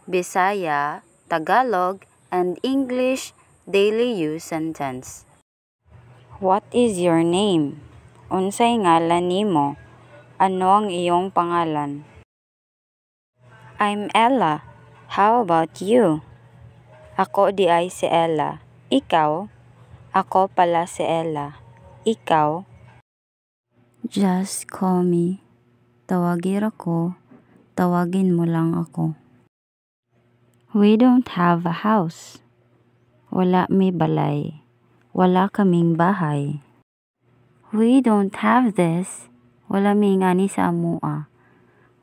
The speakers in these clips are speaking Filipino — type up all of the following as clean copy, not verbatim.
Bisaya, Tagalog, and English daily use sentence. What is your name? Unsay ngalan nimo? Ano ang iyong pangalan? I'm Ella. How about you? Ako di ay si Ella. Ikaw? Ako pala si Ella. Ikaw? Just call me. Tawagir ako. Tawagin mo lang ako. We don't have a house. Wala may balay. Wala kaming bahay. We don't have this. Wala may ngani sa amua.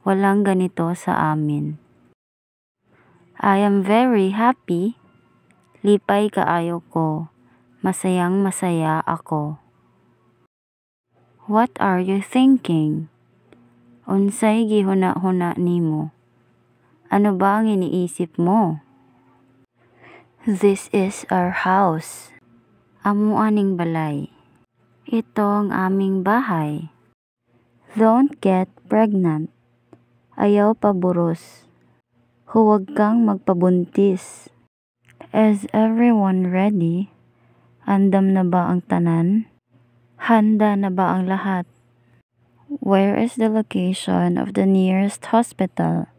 Walang ganito sa amin. I am very happy. Lipay kaayo ko. Masayang masaya ako. What are you thinking? Unsay gihuna-huna nimo? Ano ba ang iniisip mo? This is our house. Amo aning balay. Ito ang aming bahay. Don't get pregnant. Ayaw paburos. Huwag kang magpabuntis. Is everyone ready? Andam na ba ang tanan? Handa na ba ang lahat? Where is the location of the nearest hospital?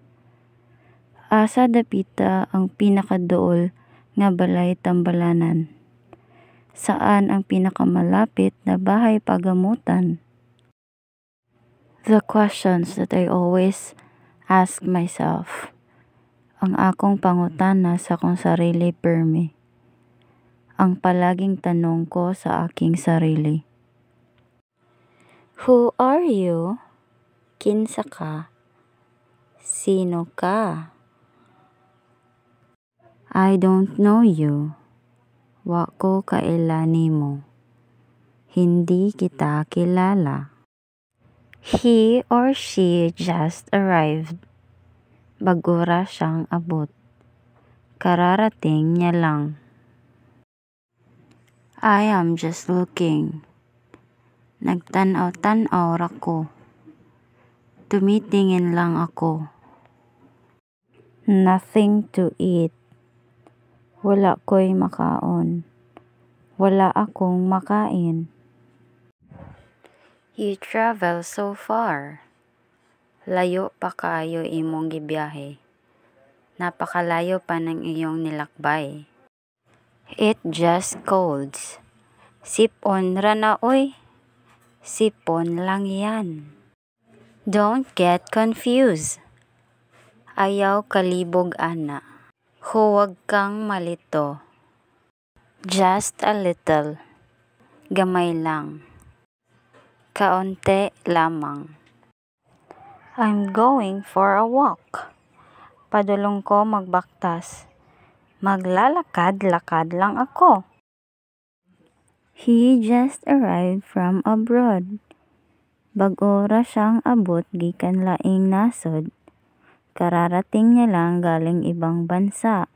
Asa dapita ang pinakaduol nga balay tambalanan? Saan ang pinakamalapit na bahay pagamutan? The questions that I always ask myself. Ang akong pangutana sa akong sarili permi. Ang palaging tanong ko sa aking sarili. Who are you? Kinsa ka? Sino ka? I don't know you. Wa ko kaila nimo. Hindi kita kilala. He or she just arrived. Bagura siyang abot. Kararating niya lang. I am just looking. Nagtanaw-tanaw ra ko. Tumitingin lang ako. Nothing to eat. Wala ko'y makaon. Wala akong makain. You travel so far. Layo pa kaayo imong gibiyahe. Napakalayo pa ng iyong nilakbay. It just colds. Sipon ra na oy. Sipon lang yan. Don't get confused. Ayaw kalibog ana. Huwag kang malito. Just a little. Gamay lang. Kaunti lamang. I'm going for a walk. Padulong ko magbaktas. Maglalakad-lakad lang ako. He just arrived from abroad. Bag-ora siyang abot gikan laing nasod. Kararating niya lang galing ibang bansa.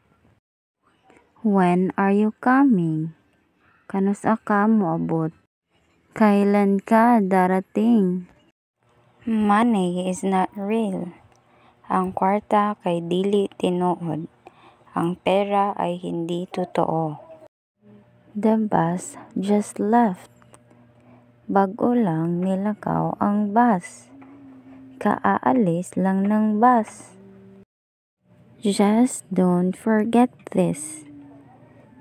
When are you coming? Kanusa ka moabot? Kailan ka darating? Money is not real. Ang kwarta kay dili tinuod. Ang pera ay hindi totoo. The bus just left. Bago lang nilakaw ang bus. Kaaalis lang ng bus. Just don't forget this.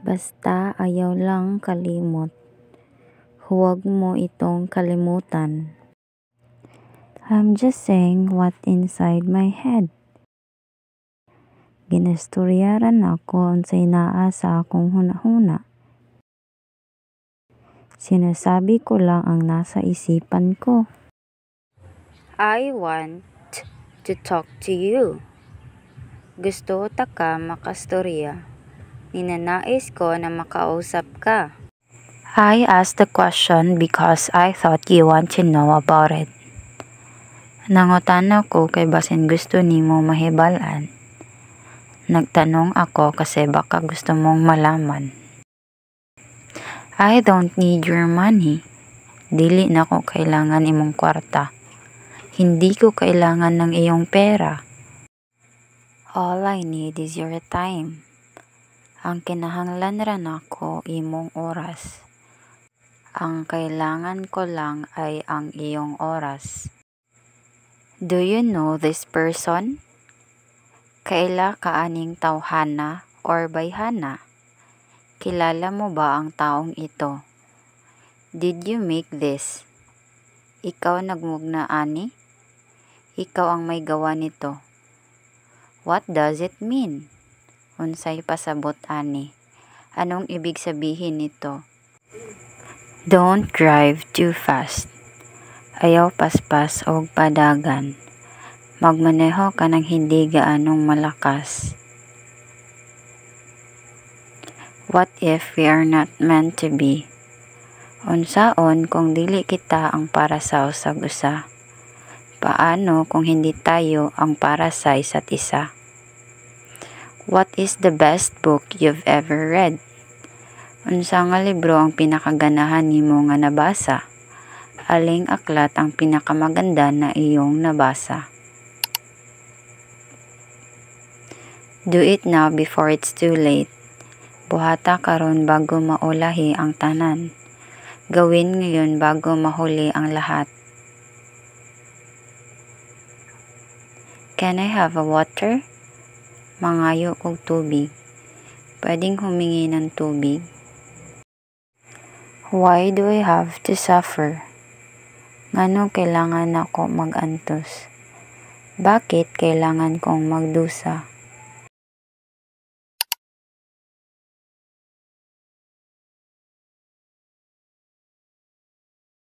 Basta ayaw lang kalimot. Huwag mo itong kalimutan. I'm just saying what inside my head. Ginasturyaran ako unsay naa sa akong hunahuna. Sinasabi ko lang ang nasa isipan ko. I want to talk to you. Gusto ta ka makastorya. Ninanais ko na makausap ka. I asked the question because I thought you want to know about it. Nangutana ko kay basin gusto nimo mahibalan. Nagtanong ako kasi baka gusto mong malaman. I don't need your money. Dili na ko kailangan imong kwarta. Hindi ko kailangan ng iyong pera. All I need is your time. Ang kinahanglan ra nako imong oras. Ang kailangan ko lang ay ang iyong oras. Do you know this person? Kaila ka aning tawhana or bayhana? Kilala mo ba ang taong ito? Did you make this? Ikaw nagmugna ani? Ikaw ang may gawa nito. What does it mean? Unsay pasabot ani? Anong ibig sabihin nito? Don't drive too fast. Ayaw paspas og padagan. Magmaneho ka ng hindi gaanong malakas. What if we are not meant to be? Unsaon kung dili kita ang para sa usag usa? Paano kung hindi tayo ang para sa isa't isa? What is the best book you've ever read? Unsa nga libro ang pinakaganahan nimo nga nabasa? Aling aklat ang pinakamaganda na iyong nabasa? Do it now before it's too late. Buhata karon bago maulahi ang tanan. Gawin ngayon bago mahuli ang lahat. Can I have a water? Mangayo kog tubig. Pwedeng humingi ng tubig. Why do I have to suffer? Ngano kailangan ako magantos? Bakit kailangan kong magdusa?